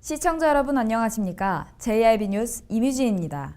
시청자 여러분 안녕하십니까? JIB 뉴스 이뮤진입니다.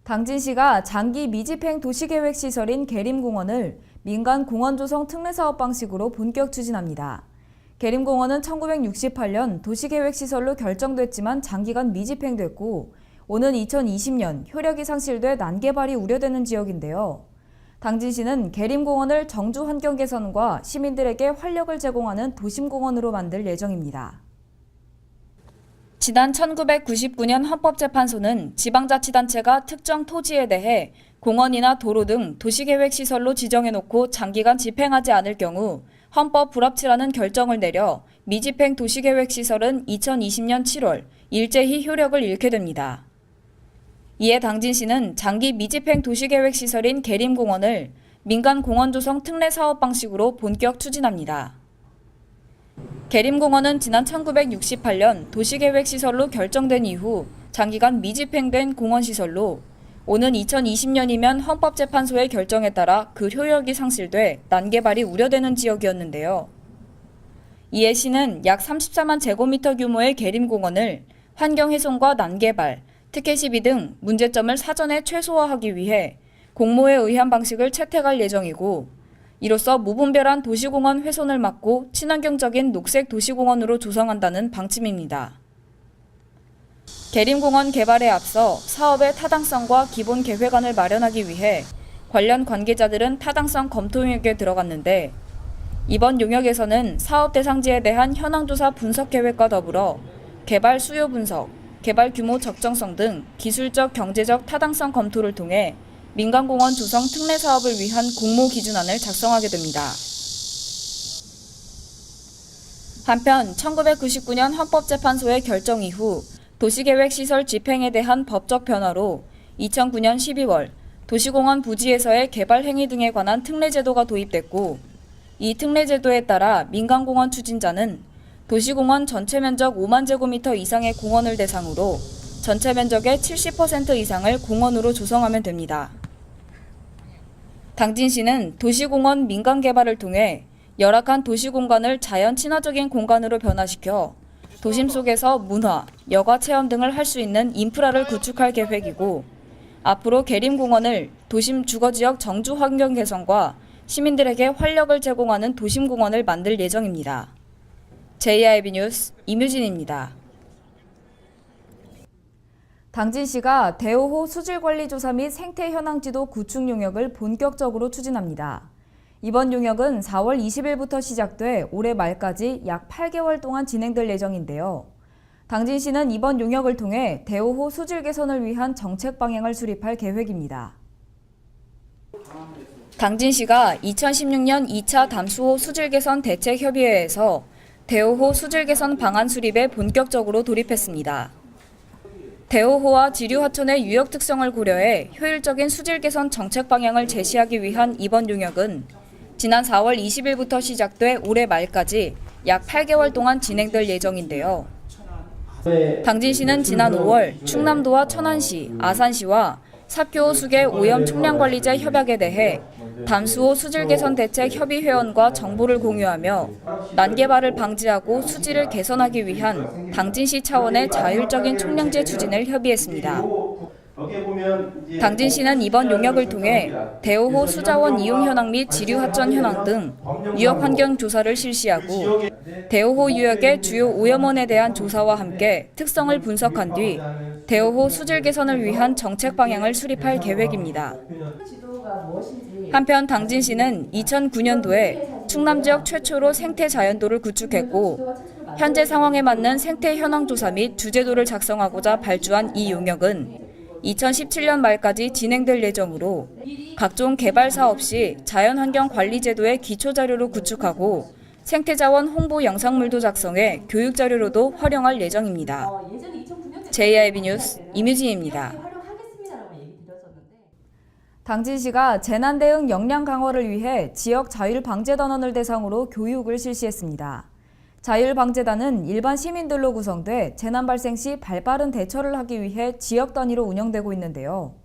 당진시가 장기 미집행 도시계획 시설인 계림공원을 민간 공원 조성 특례사업 방식으로 본격 추진합니다. 계림공원은 1968년 도시계획 시설로 결정됐지만 장기간 미집행됐고 오는 2020년 효력이 상실돼 난개발이 우려되는 지역인데요. 당진시는 계림공원을 정주 환경 개선과 시민들에게 활력을 제공하는 도심공원으로 만들 예정입니다. 지난 1999년 헌법재판소는 지방자치단체가 특정 토지에 대해 공원이나 도로 등 도시계획시설로 지정해놓고 장기간 집행하지 않을 경우 헌법 불합치라는 결정을 내려 미집행 도시계획시설은 2020년 7월 일제히 효력을 잃게 됩니다. 이에 당진시는 장기 미집행 도시계획시설인 계림공원을 민간 공원 조성 특례사업 방식으로 본격 추진합니다. 계림공원은 지난 1968년 도시계획시설로 결정된 이후 장기간 미집행된 공원시설로 오는 2020년이면 헌법재판소의 결정에 따라 그 효력이 상실돼 난개발이 우려되는 지역이었는데요. 이에 시는 약 34만 제곱미터 규모의 계림공원을 환경훼손과 난개발, 특혜 시비 등 문제점을 사전에 최소화하기 위해 공모에 의한 방식을 채택할 예정이고 이로써 무분별한 도시공원 훼손을 막고 친환경적인 녹색 도시공원으로 조성한다는 방침입니다. 계림공원 개발에 앞서 사업의 타당성과 기본 계획안을 마련하기 위해 관련 관계자들은 타당성 검토 용역에 들어갔는데 이번 용역에서는 사업 대상지에 대한 현황조사 분석 계획과 더불어 개발 수요 분석, 개발 규모 적정성 등 기술적, 경제적 타당성 검토를 통해 민간공원 조성 특례 사업을 위한 공모 기준안을 작성하게 됩니다. 한편 1999년 헌법재판소의 결정 이후 도시계획시설 집행에 대한 법적 변화로 2009년 12월 도시공원 부지에서의 개발 행위 등에 관한 특례제도가 도입됐고 이 특례제도에 따라 민간공원 추진자는 도시공원 전체 면적 5만 제곱미터 이상의 공원을 대상으로 전체 면적의 70% 이상을 공원으로 조성하면 됩니다. 당진시는 도시공원 민간 개발을 통해 열악한 도시공간을 자연 친화적인 공간으로 변화시켜 도심 속에서 문화, 여가 체험 등을 할 수 있는 인프라를 구축할 계획이고 앞으로 계림공원을 도심 주거지역 정주 환경 개선과 시민들에게 활력을 제공하는 도심공원을 만들 예정입니다. JIB 뉴스 이뮤진입니다. 당진시가 대오호 수질관리조사 및 생태현황지도 구축 용역을 본격적으로 추진합니다. 이번 용역은 4월 20일부터 시작돼 올해 말까지 약 8개월 동안 진행될 예정인데요. 당진시는 이번 용역을 통해 대오호 수질 개선을 위한 정책 방향을 수립할 계획입니다. 당진시가 2016년 2차 담수호 수질 개선 대책 협의회에서 대오호 수질 개선 방안 수립에 본격적으로 돌입했습니다. 대오호와 지류하천의 유역 특성을 고려해 효율적인 수질 개선 정책 방향을 제시하기 위한 이번 용역은 지난 4월 20일부터 시작돼 올해 말까지 약 8개월 동안 진행될 예정인데요. 당진시는 지난 5월 충남도와 천안시, 아산시와 삽교호 수계 오염 총량관리제 협약에 대해 담수호 수질 개선 대책 협의회원과 정보를 공유하며 난개발을 방지하고 수질을 개선하기 위한 당진시 차원의 자율적인 총량제 추진을 협의했습니다. 당진시는 이번 용역을 통해 대오호 수자원 이용 현황 및 지류하천 현황 등 유역 환경 조사를 실시하고 대오호 유역의 주요 오염원에 대한 조사와 함께 특성을 분석한 뒤 대오호 수질 개선을 위한 정책 방향을 수립할 계획입니다. 한편 당진시는 2009년도에 충남 지역 최초로 생태 자연도를 구축했고 현재 상황에 맞는 생태 현황 조사 및 주제도를 작성하고자 발주한 이 용역은 2017년 말까지 진행될 예정으로 각종 개발 사업 시 자연환경관리제도의 기초자료로 구축하고 생태자원 홍보 영상물도 작성해 교육자료로도 활용할 예정입니다. JIB 뉴스 이뮤진입니다. 당진시가 재난대응 역량 강화를 위해 지역 자율방재단원을 대상으로 교육을 실시했습니다. 자율방재단은 일반 시민들로 구성돼 재난 발생 시 발빠른 대처를 하기 위해 지역 단위로 운영되고 있는데요.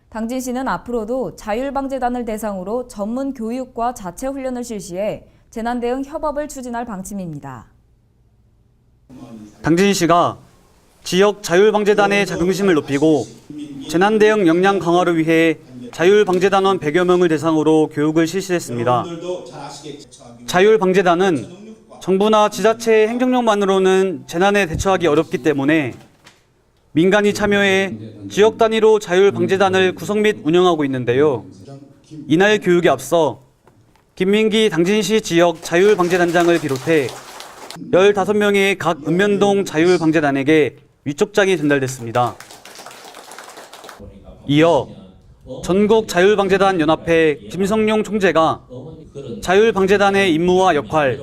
당진시는 앞으로도 자율방재단을 대상으로 전문 교육과 자체 훈련을 실시해 재난대응 협업을 추진할 방침입니다. 당진시가 지역 자율방재단의 자긍심을 높이고 재난 대응 역량 강화를 위해 자율방재단원 100여 명을 대상으로 교육을 실시했습니다. 자율방재단은 정부나 지자체의 행정력만으로는 재난에 대처하기 어렵기 때문에 민간이 참여해 지역 단위로 자율방재단을 구성 및 운영하고 있는데요. 이날 교육에 앞서 김민기 당진시 지역 자율방재단장을 비롯해 15명의 각 읍면동 자율방재단에게 위촉장이 전달됐습니다. 이어 전국 자율방재단 연합회 김성용 총재가 자율방재단의 임무와 역할,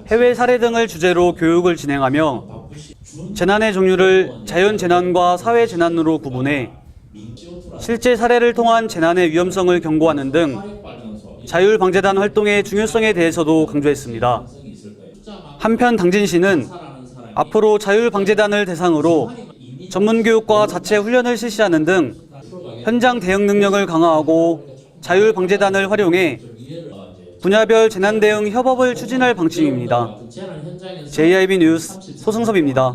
해외 사례 등을 주제로 교육을 진행하며 재난의 종류를 자연재난과 사회재난으로 구분해 실제 사례를 통한 재난의 위험성을 경고하는 등 자율방재단 활동의 중요성에 대해서도 강조했습니다. 한편 당진시는 앞으로 자율방재단을 대상으로 전문교육과 자체 훈련을 실시하는 등 현장 대응 능력을 강화하고 자율방재단을 활용해 분야별 재난 대응 협업을 추진할 방침입니다. JIB 뉴스 소승섭입니다.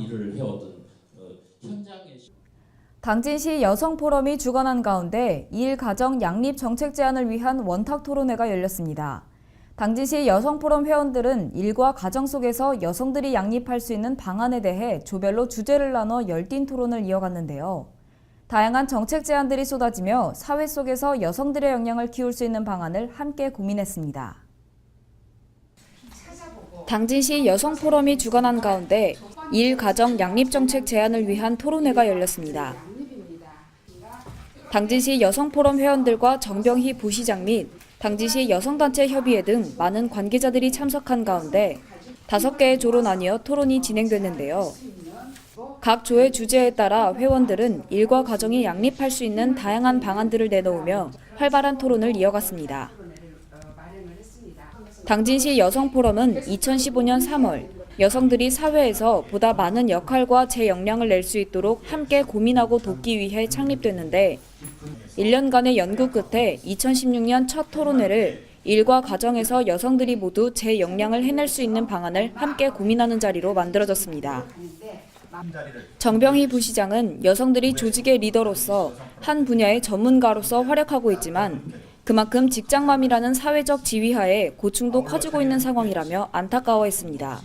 당진시 여성포럼이 주관한 가운데 일가정 양립 정책 제안을 위한 원탁 토론회가 열렸습니다. 당진시 여성포럼 회원들은 일과 가정 속에서 여성들이 양립할 수 있는 방안에 대해 조별로 주제를 나눠 열띤 토론을 이어갔는데요. 다양한 정책 제안들이 쏟아지며 사회 속에서 여성들의 역량을 키울 수 있는 방안을 함께 고민했습니다. 당진시 여성포럼이 주관한 가운데 일가정 양립정책 제안을 위한 토론회가 열렸습니다. 당진시 여성포럼 회원들과 정병희 부시장 및 당진시 여성단체 협의회 등 많은 관계자들이 참석한 가운데 5개의 조로 나뉘어 토론이 진행됐는데요. 각 조의 주제에 따라 회원들은 일과 가정이 양립할 수 있는 다양한 방안들을 내놓으며 활발한 토론을 이어갔습니다. 당진시 여성포럼은 2015년 3월 여성들이 사회에서 보다 많은 역할과 제 역량을 낼 수 있도록 함께 고민하고 돕기 위해 창립됐는데 1년간의 연구 끝에 2016년 첫 토론회를 일과 가정에서 여성들이 모두 제 역량을 해낼 수 있는 방안을 함께 고민하는 자리로 만들어졌습니다. 정병희 부시장은 여성들이 조직의 리더로서 한 분야의 전문가로서 활약하고 있지만 그만큼 직장맘이라는 사회적 지위하에 고충도 커지고 있는 상황이라며 안타까워했습니다.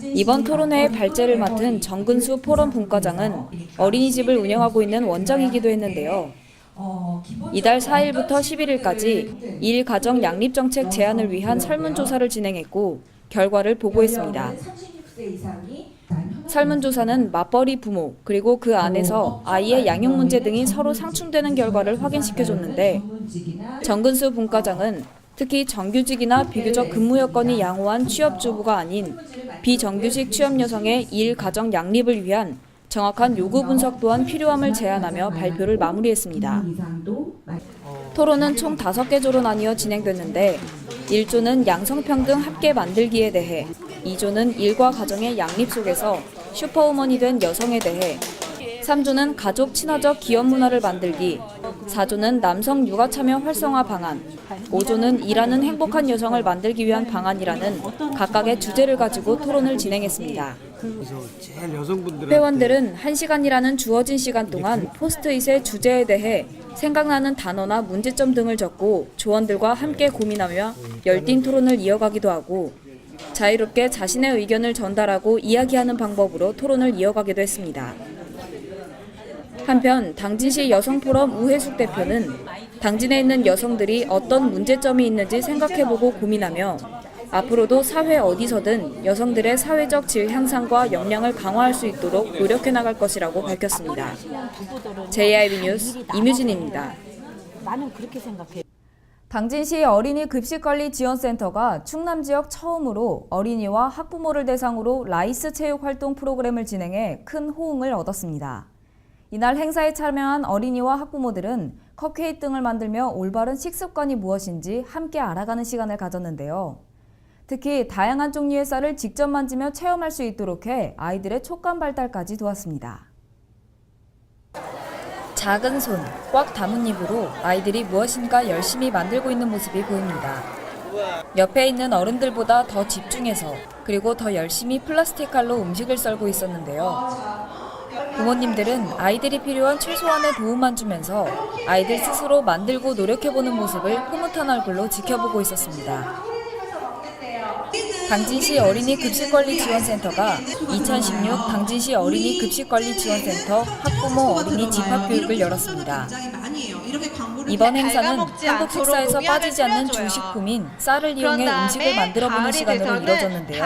이번 토론회의 발제를 맡은 정근수 포럼 분과장은 어린이집을 운영하고 있는 원장이기도 했는데요. 이달 4일부터 11일까지 일가정 양립정책 제안을 위한 설문조사를 진행했고 결과를 보고했습니다. 설문조사는 맞벌이 부모 그리고 그 안에서 아이의 양육 문제 등이 서로 상충되는 결과를 확인시켜줬는데 정근수 분과장은 특히 정규직이나 비교적 근무 여건이 양호한 취업주부가 아닌 비정규직 취업 여성의 일 가정 양립을 위한 정확한 요구 분석 또한 필요함을 제안하며 발표를 마무리했습니다. 토론은 총 5개 조로 나뉘어 진행됐는데 1조는 양성평등 함께 만들기에 대해 2조는 일과 가정의 양립 속에서 슈퍼우먼이 된 여성에 대해 3조는 가족 친화적 기업 문화를 만들기, 4조는 남성 육아 참여 활성화 방안, 5조는 일하는 행복한 여성을 만들기 위한 방안이라는 각각의 주제를 가지고 토론을 진행했습니다. 회원들은 1시간이라는 주어진 시간 동안 포스트잇의 주제에 대해 생각나는 단어나 문제점 등을 적고 조원들과 함께 고민하며 열띤 토론을 이어가기도 하고 자유롭게 자신의 의견을 전달하고 이야기하는 방법으로 토론을 이어가기도 했습니다. 한편 당진시 여성포럼 우혜숙 대표는 당진에 있는 여성들이 어떤 문제점이 있는지 생각해보고 고민하며 앞으로도 사회 어디서든 여성들의 사회적 질 향상과 역량을 강화할 수 있도록 노력해 나갈 것이라고 밝혔습니다. JIB 뉴스 이뮤진입니다. 나는 그렇게 생각해. 당진시 어린이 급식관리 지원센터가 충남 지역 처음으로 어린이와 학부모를 대상으로 라이스 체육 활동 프로그램을 진행해 큰 호응을 얻었습니다. 이날 행사에 참여한 어린이와 학부모들은 컵케이크 등을 만들며 올바른 식습관이 무엇인지 함께 알아가는 시간을 가졌는데요. 특히 다양한 종류의 쌀을 직접 만지며 체험할 수 있도록 해 아이들의 촉감 발달까지 도왔습니다. 작은 손, 꽉 담은 입으로 아이들이 무엇인가 열심히 만들고 있는 모습이 보입니다. 옆에 있는 어른들보다 더 집중해서 그리고 더 열심히 플라스틱 칼로 음식을 썰고 있었는데요. 부모님들은 아이들이 필요한 최소한의 도움만 주면서 아이들 스스로 만들고 노력해보는 모습을 흐뭇한 얼굴로 지켜보고 있었습니다. 당진시 어린이 급식관리지원센터가 2016 당진시 어린이 급식관리지원센터 학부모 어린이 집합교육을 열었습니다. 이번 행사는 한국 식사에서 빠지지 않는 주식품인 쌀을 이용해 음식을 만들어보는 시간으로 이뤄졌는데요.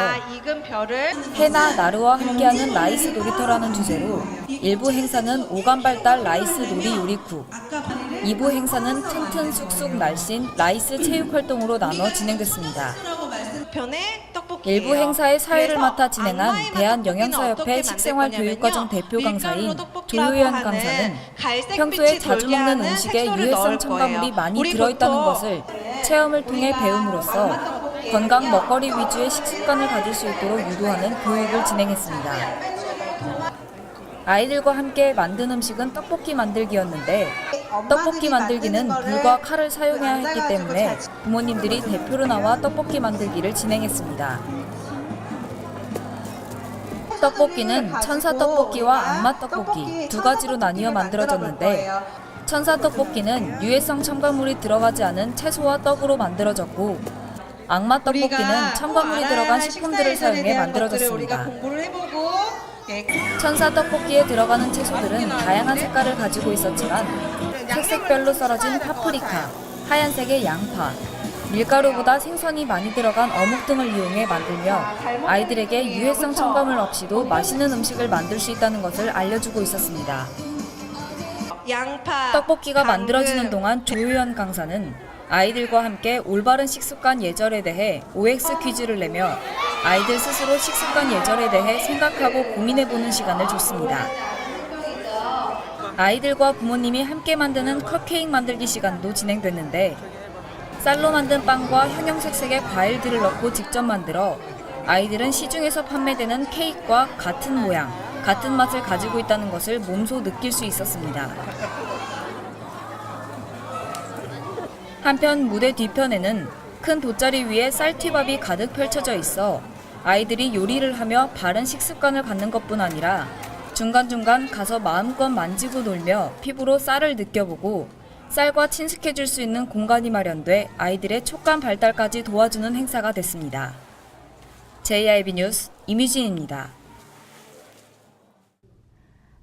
해나 나루와 함께하는 라이스 놀이터라는 주제로 일부 행사는 오감발달 라이스 놀이 요리쿡, 2부 행사는 튼튼 쑥쑥 날씬 라이스 체육활동으로 나눠 진행됐습니다. 일부 행사의 사회를 맡아 진행한 대한영양사협회 식생활교육과정 대표 강사인 조효연 강사는 평소에 자주 먹는 음식에 유해성 첨가물이 많이 들어있다는 것을 체험을 통해 배움으로써 건강 먹거리 위주의 식습관을 가질 수 있도록 유도하는 교육을 진행했습니다. 아이들과 함께 만든 음식은 떡볶이 만들기였는데 떡볶이 만들기는 불과 칼을 사용해야 했기 때문에 부모님들이 대표로 나와 떡볶이 만들기를 진행했습니다. 떡볶이는 천사 떡볶이와 악마 떡볶이 두 가지로 나뉘어 만들어졌는데 천사 떡볶이는 유해성 첨가물이 들어가지 않은 채소와 떡으로 만들어졌고 악마 떡볶이는 첨가물이 들어간 식품들을 사용해 만들어졌습니다. 천사 떡볶이에 들어가는 채소들은 다양한 색깔을 가지고 있었지만 색색별로 썰어진 파프리카, 하얀색의 양파, 밀가루보다 생선이 많이 들어간 어묵 등을 이용해 만들며 아이들에게 유해성 첨가물 없이도 맛있는 음식을 만들 수 있다는 것을 알려주고 있었습니다. 떡볶이가 만들어지는 동안 조효연 강사는 아이들과 함께 올바른 식습관 예절에 대해 OX 퀴즈를 내며 아이들 스스로 식습관 예절에 대해 생각하고 고민해보는 시간을 줬습니다. 아이들과 부모님이 함께 만드는 컵케이크 만들기 시간도 진행됐는데 쌀로 만든 빵과 형형색색의 과일들을 넣고 직접 만들어 아이들은 시중에서 판매되는 케이크와 같은 모양, 같은 맛을 가지고 있다는 것을 몸소 느낄 수 있었습니다. 한편 무대 뒤편에는 큰 돗자리 위에 쌀튀밥이 가득 펼쳐져 있어 아이들이 요리를 하며 바른 식습관을 갖는 것뿐 아니라 중간중간 가서 마음껏 만지고 놀며 피부로 쌀을 느껴보고 쌀과 친숙해질 수 있는 공간이 마련돼 아이들의 촉감 발달까지 도와주는 행사가 됐습니다. JIB 뉴스 이미진입니다.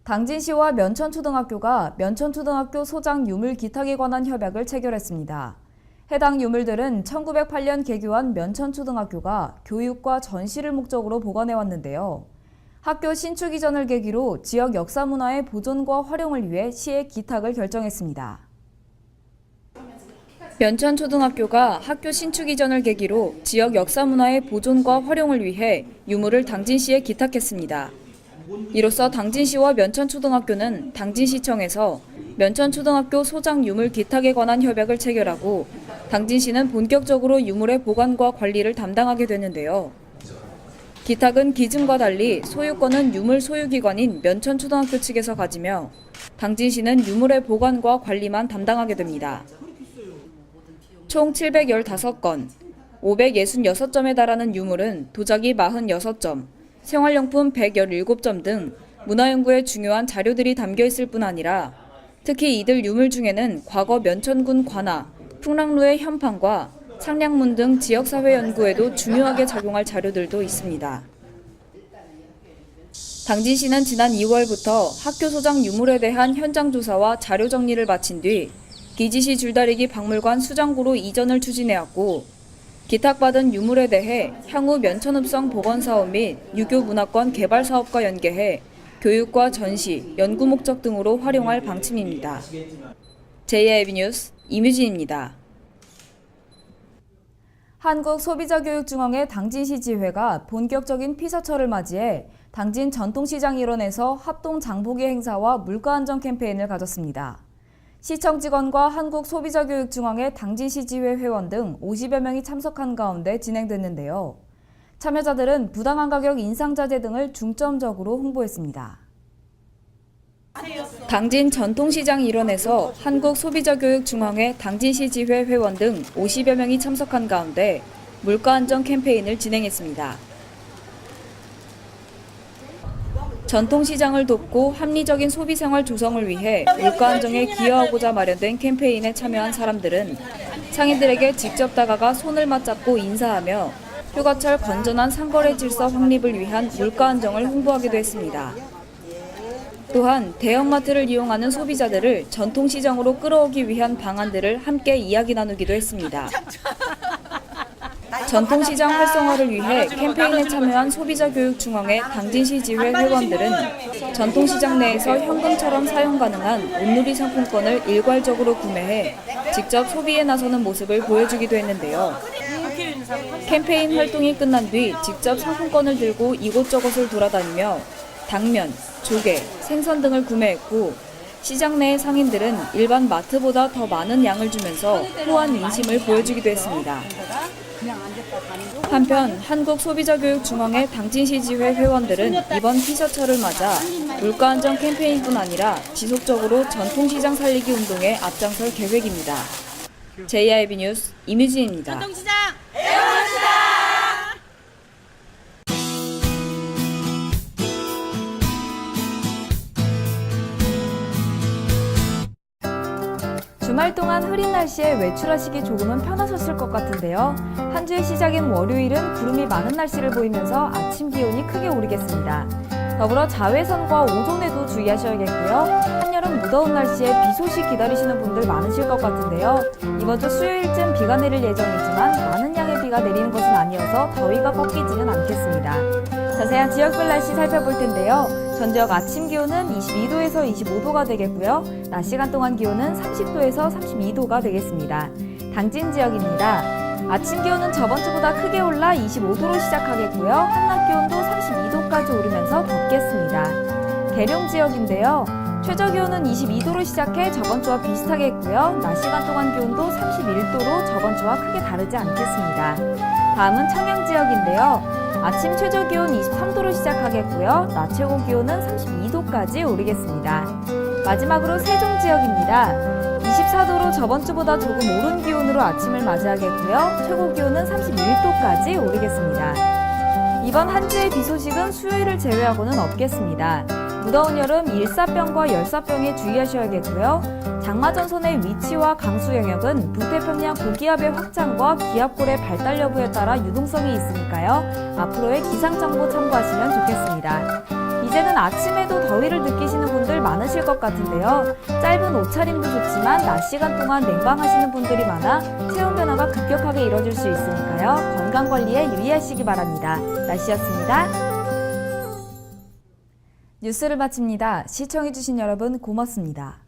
당진시와 면천초등학교가 면천초등학교 소장 유물 기탁에 관한 협약을 체결했습니다. 해당 유물들은 1908년 개교한 면천초등학교가 교육과 전시를 목적으로 보관해왔는데요. 학교 신축 이전을 계기로 지역 역사문화의 보존과 활용을 위해 시에 기탁을 결정했습니다. 면천초등학교가 학교 신축 이전을 계기로 지역 역사문화의 보존과 활용을 위해 유물을 당진시에 기탁했습니다. 이로써 당진시와 면천초등학교는 당진시청에서 면천초등학교 소장 유물 기탁에 관한 협약을 체결하고 당진시는 본격적으로 유물의 보관과 관리를 담당하게 되는데요. 기탁은 기증과 달리 소유권은 유물 소유기관인 면천초등학교 측에서 가지며 당진시는 유물의 보관과 관리만 담당하게 됩니다. 총 715건, 566점에 달하는 유물은 도자기 46점, 생활용품 117점 등 문화연구에 중요한 자료들이 담겨 있을 뿐 아니라 특히 이들 유물 중에는 과거 면천군 관아, 풍랑로의 현판과 상량문 등 지역사회 연구에도 중요하게 작용할 자료들도 있습니다. 당진시는 지난 2월부터 학교 소장 유물에 대한 현장 조사와 자료 정리를 마친 뒤 기지시 줄다리기 박물관 수장고로 이전을 추진해왔고 기탁받은 유물에 대해 향후 면천읍성 복원사업 및 유교 문화권 개발 사업과 연계해 교육과 전시, 연구 목적 등으로 활용할 방침입니다. JIB 뉴스 이뮤진입니다. 한국소비자교육중앙회 당진시 지회가 본격적인 피서철을 맞이해 당진 전통시장 일원에서 합동 장보기 행사와 물가안전 캠페인을 가졌습니다. 시청 직원과 한국소비자교육중앙회 당진시 지회 회원 등 50여 명이 참석한 가운데 진행됐는데요. 참여자들은 부당한 가격 인상 자제 등을 중점적으로 홍보했습니다. 당진 전통시장 일원에서 한국소비자교육중앙회 당진시 지회 회원 등 50여 명이 참석한 가운데 물가안정 캠페인을 진행했습니다. 전통시장을 돕고 합리적인 소비생활 조성을 위해 물가안정에 기여하고자 마련된 캠페인에 참여한 사람들은 상인들에게 직접 다가가 손을 맞잡고 인사하며 휴가철 건전한 상거래 질서 확립을 위한 물가안정을 홍보하기도 했습니다. 또한 대형마트를 이용하는 소비자들을 전통시장으로 끌어오기 위한 방안들을 함께 이야기 나누기도 했습니다. 전통시장 활성화를 위해 캠페인에 참여한 소비자교육중앙회 당진시 지회 회원들은 전통시장 내에서 현금처럼 사용 가능한 온누리 상품권을 일괄적으로 구매해 직접 소비에 나서는 모습을 보여주기도 했는데요. 캠페인 활동이 끝난 뒤 직접 상품권을 들고 이곳저곳을 돌아다니며 당면, 조개, 생선 등을 구매했고 시장 내의 상인들은 일반 마트보다 더 많은 양을 주면서 호환 인심을 보여주기도 했습니다. 한편 한국소비자교육중앙회 당진시 지회 회원들은 이번 피셔철을 맞아 물가안정 캠페인뿐 아니라 지속적으로 전통시장 살리기 운동에 앞장설 계획입니다. JIB 뉴스 임유진입니다. 전통시장! 주말 동안 흐린 날씨에 외출하시기 조금은 편하셨을 것 같은데요. 한 주의 시작인 월요일은 구름이 많은 날씨를 보이면서 아침 기온이 크게 오르겠습니다. 더불어 자외선과 오존에도 주의하셔야겠고요. 한여름 무더운 날씨에 비 소식 기다리시는 분들 많으실 것 같은데요. 이번 주 수요일쯤 비가 내릴 예정이지만 많은 양의 비가 내리는 것은 아니어서 더위가 꺾이지는 않겠습니다. 자세한 지역별 날씨 살펴볼 텐데요. 전 지역 아침 기온은 22도에서 25도가 되겠고요. 낮 시간 동안 기온은 30도에서 32도가 되겠습니다. 당진 지역입니다. 아침 기온은 저번 주보다 크게 올라 25도로 시작하겠고요. 한낮 기온도 32도까지 오르면서 덥겠습니다. 계룡 지역인데요. 최저 기온은 22도로 시작해 저번 주와 비슷하겠고요. 낮 시간 동안 기온도 31도로 저번 주와 크게 다르지 않겠습니다. 다음은 청양 지역인데요. 아침 최저 기온 23도로 시작하겠고요. 낮 최고 기온은 32도까지 오르겠습니다. 마지막으로 세종 지역입니다. 24도로 저번 주보다 조금 오른 기온으로 아침을 맞이하겠고요. 최고 기온은 31도까지 오르겠습니다. 이번 한 주의 비 소식은 수요일을 제외하고는 없겠습니다. 무더운 여름 일사병과 열사병에 주의하셔야겠고요. 장마전선의 위치와 강수 영역은 북태평양 고기압의 확장과 기압골의 발달 여부에 따라 유동성이 있으니까요. 앞으로의 기상정보 참고하시면 좋겠습니다. 이제는 아침에도 더위를 느끼시는 분들 많으실 것 같은데요. 짧은 옷차림도 좋지만 낮 시간 동안 냉방하시는 분들이 많아 체온 변화가 급격하게 이뤄질 수 있으니까요. 건강관리에 유의하시기 바랍니다. 날씨였습니다. 뉴스를 마칩니다. 시청해주신 여러분 고맙습니다.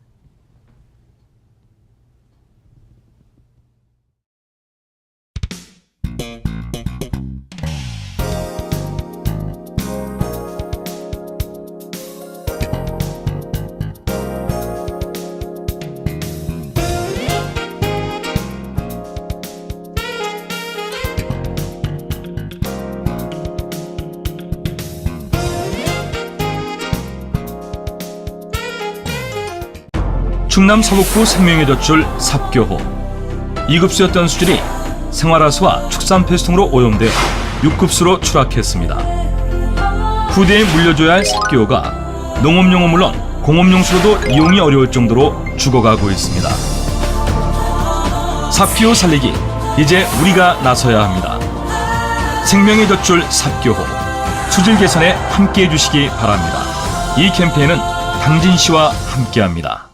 충남 서북부 생명의 젖줄 삽교호. 2급수였던 수질이 생활하수와 축산폐수통으로 오염되어 6급수로 추락했습니다. 후대에 물려줘야 할 삽교호가 농업용은 물론 공업용수로도 이용이 어려울 정도로 죽어가고 있습니다. 삽교호 살리기, 이제 우리가 나서야 합니다. 생명의 젖줄 삽교호, 수질 개선에 함께해 주시기 바랍니다. 이 캠페인은 당진시와 함께합니다.